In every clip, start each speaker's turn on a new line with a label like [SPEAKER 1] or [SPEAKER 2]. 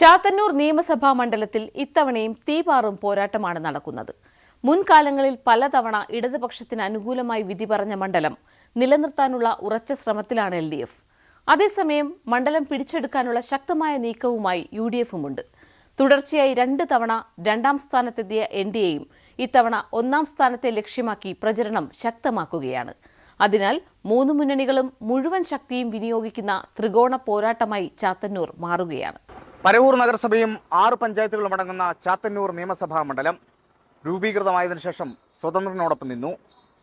[SPEAKER 1] ചാത്തന്നൂർ നിയമസഭാ മണ്ഡലത്തിൽ ഇത്തവണയും തീപാറും പോരാട്ടമാണ് നടക്കുന്നത്. മുൻകാലങ്ങളിൽ പലതവണ ഇടതുപക്ഷത്തിന് അനുകൂലമായി വിധി പറഞ്ഞ മണ്ഡലം നിലനിർത്താനുള്ള ഉറച്ച ശ്രമത്തിലാണ് LDF. അതേസമയം മണ്ഡലം പിടിച്ചെടുക്കാനുള്ള ശക്തമായ നീക്കവുമായി UDFുമുണ്ട്. തുടർച്ചയായി 2 തവണ 2ാം സ്ഥാനത്തെത്തിയ NDAയും ഇത്തവണ 1ാം സ്ഥാനത്തെ ലക്ഷ്യമാക്കി പ്രചരണം ശക്തമാക്കുകയാണ്. അതിനാൽ 3 മുന്നണികളും മുഴുവൻ ശക്തിയും വിനിയോഗിക്കുന്ന ത്രികോണ പോരാട്ടമായി ചാത്തന്നൂർ മാറുകയാണ്.
[SPEAKER 2] പരവൂർ നഗരസഭയും 6 പഞ്ചായത്തുകളും അടങ്ങുന്ന ചാത്തന്നൂർ നിയമസഭാ മണ്ഡലം രൂപീകൃതമായതിനു ശേഷം സ്വതന്ത്രനോടൊപ്പം നിന്നു.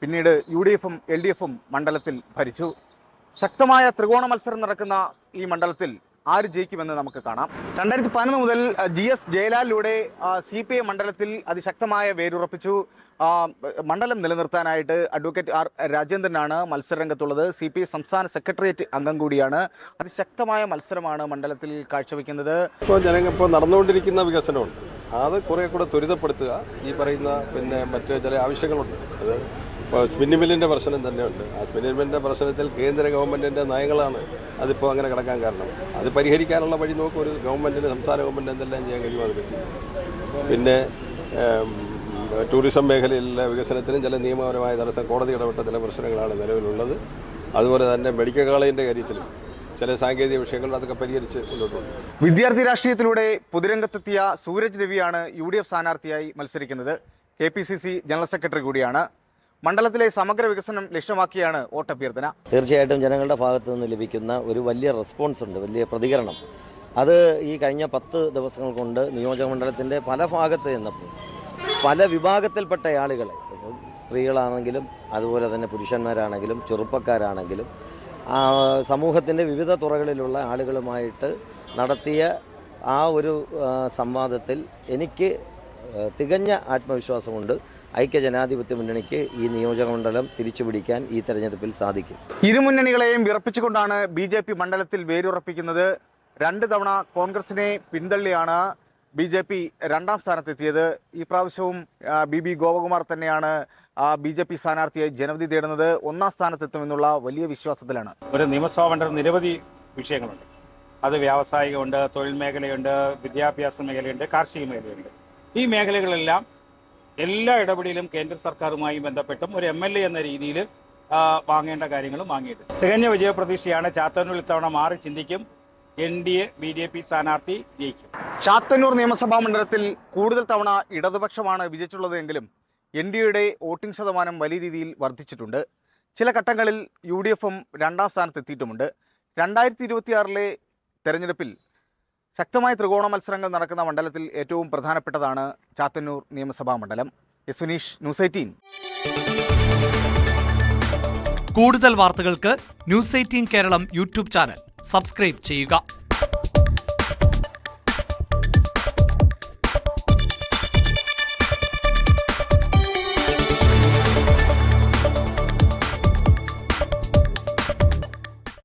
[SPEAKER 2] പിന്നീട് UDFും LDFും മണ്ഡലത്തിൽ ഭരിച്ചു. ശക്തമായ ത്രികോണ മത്സരം നടക്കുന്ന ഈ മണ്ഡലത്തിൽ ആര് ജയിക്കുമെന്ന് നമുക്ക് കാണാം. 2011 മുതൽ GS ജയലാലിലൂടെ CPI മണ്ഡലത്തിൽ അതിശക്തമായ വേരുറപ്പിച്ചു. മണ്ഡലം നിലനിർത്താനായിട്ട് അഡ്വക്കേറ്റ് R രാജേന്ദ്രനാണ് മത്സരരംഗത്തുള്ളത്. CPI സംസ്ഥാന സെക്രട്ടേറിയറ്റ് അംഗം കൂടിയാണ്. അതിശക്തമായ മത്സരമാണ് മണ്ഡലത്തിൽ കാഴ്ചവെക്കുന്നത്.
[SPEAKER 3] ഇപ്പോൾ നടന്നുകൊണ്ടിരിക്കുന്ന വികസനമുണ്ട്, അത് കുറെ കൂടെ ത്വരിതപ്പെടുത്തുക. ഈ പറയുന്ന മറ്റ് ചില ആവശ്യങ്ങളുണ്ട്. അത് ഇപ്പോൾ സ്പിന്നിംഗ് മില്ലിൻ്റെ പ്രശ്നം തന്നെയുണ്ട്. ആ സ്പിന്നിംഗ് മില്ലിൻ്റെ പ്രശ്നത്തിൽ കേന്ദ്ര ഗവൺമെൻറ്റിൻ്റെ നയങ്ങളാണ് അതിപ്പോൾ അങ്ങനെ കിടക്കാൻ കാരണം. അത് പരിഹരിക്കാനുള്ള വഴി നോക്കും ഒരു ഗവൺമെൻറ്റിന്, സംസ്ഥാന ഗവൺമെൻറ് എന്തെല്ലാം ചെയ്യാൻ കഴിയുമോ അതൊക്കെ ചെയ്യും. പിന്നെ ടൂറിസം മേഖലയിലെ വികസനത്തിനും ചില നിയമപരമായ തടസ്സം, കോടതി ഇടപെട്ട ചില പ്രശ്നങ്ങളാണ് നിലവിലുള്ളത്. അതുപോലെ തന്നെ മെഡിക്കൽ കോളേജിൻ്റെ കാര്യത്തിലും ചില സാങ്കേതിക വിഷയങ്ങൾ അതൊക്കെ പരിഹരിച്ച് മുന്നോട്ടുണ്ട്.
[SPEAKER 2] വിദ്യാർത്ഥി രാഷ്ട്രീയത്തിലൂടെ പൊതുരംഗത്തെത്തിയ സൂരജ് രവിയാണ് UDF സ്ഥാനാർത്ഥിയായി മത്സരിക്കുന്നത്. KPCC ജനറൽ സെക്രട്ടറി കൂടിയാണ്. മണ്ഡലത്തിലെ സമഗ്ര വികസനം ലക്ഷ്യമാക്കിയാണ് വോട്ടഭ്യർത്ഥന.
[SPEAKER 4] തീർച്ചയായിട്ടും ജനങ്ങളുടെ ഭാഗത്തു നിന്ന് ലഭിക്കുന്ന ഒരു വലിയ റെസ്പോൺസ് ഉണ്ട്, വലിയ പ്രതികരണം. അത് ഈ കഴിഞ്ഞ 10 ദിവസങ്ങൾ കൊണ്ട് നിയോജക മണ്ഡലത്തിൻ്റെ പല ഭാഗത്ത് നിന്നപ്പോൾ പല വിഭാഗത്തിൽപ്പെട്ട ആളുകളെ, സ്ത്രീകളാണെങ്കിലും അതുപോലെ തന്നെ പുരുഷന്മാരാണെങ്കിലും ചെറുപ്പക്കാരാണെങ്കിലും സമൂഹത്തിൻ്റെ വിവിധ തുറകളിലുള്ള ആളുകളുമായിട്ട് നടത്തിയ ആ ഒരു സംവാദത്തിൽ എനിക്ക് തികഞ്ഞ ആത്മവിശ്വാസമുണ്ട്. ഐക്യജനാധിപത്യ മുന്നണിക്ക് ഈ നിയോജകമണ്ഡലം തിരിച്ചുപിടിക്കാൻ ഈ തെരഞ്ഞെടുപ്പിൽ സാധിക്കും.
[SPEAKER 2] ഇരുമുന്നണികളെയും വിറപ്പിച്ചുകൊണ്ടാണ് BJP മണ്ഡലത്തിൽ വേരുറപ്പിക്കുന്നത്. 2 തവണ കോൺഗ്രസിനെ പിന്തള്ളിയാണ് BJP 2ാം സ്ഥാനത്തെത്തിയത്. ഈ പ്രാവശ്യവും BB ഗോപകുമാർ തന്നെയാണ് BJP സ്ഥാനാർത്ഥിയായി ജനവിധി തേടുന്നത്. 1ാം സ്ഥാനത്തെത്തുമെന്നുള്ള വലിയ വിശ്വാസത്തിലാണ്.
[SPEAKER 5] ഒരു നിയമസഭാ മണ്ഡലം നിരവധി വിഷയങ്ങളുണ്ട്. അത് വ്യാവസായികമുണ്ട്, തൊഴിൽ മേഖലയുണ്ട്, വിദ്യാഭ്യാസ മേഖലയുണ്ട്, കാർഷിക മേഖലയുണ്ട്. ഈ മേഖലകളെല്ലാം എല്ലാ ഇടപെടലും കേന്ദ്ര സർക്കാരുമായി ബന്ധപ്പെട്ടും ഒരു MLA എന്ന രീതിയിൽ വാങ്ങേണ്ട കാര്യങ്ങളും വാങ്ങിയിട്ടുണ്ട്. തികഞ്ഞ വിജയപ്രതീക്ഷയാണ്. ചാത്തന്നൂർ ഇത്തവണ മാറി ചിന്തിക്കും. NDA BJP സ്ഥാനാർത്ഥി ജയിക്കും.
[SPEAKER 2] ചാത്തന്നൂർ നിയമസഭാ മണ്ഡലത്തിൽ കൂടുതൽ തവണ ഇടതുപക്ഷമാണ് വിജയിച്ചുള്ളതെങ്കിലും NDAയുടെ വോട്ടിംഗ് ശതമാനം വലിയ രീതിയിൽ വർദ്ധിച്ചിട്ടുണ്ട്. ചില ഘട്ടങ്ങളിൽ UDFും 2ാം സ്ഥാനത്തെത്തിയിട്ടുമുണ്ട്. 2026 തെരഞ്ഞെടുപ്പിൽ ശക്തമായ ത്രികോണ മത്സരങ്ങൾ നടക്കുന്ന മണ്ഡലത്തിൽ ഏറ്റവും പ്രധാനപ്പെട്ടതാണ് ചാത്തന്നൂർ നിയമസഭാ മണ്ഡലം. സുനീഷ്, News 18.
[SPEAKER 6] കൂടുതൽ വാർത്തകൾക്ക് News 18 Keralam YouTube channel subscribe ചെയ്യുക.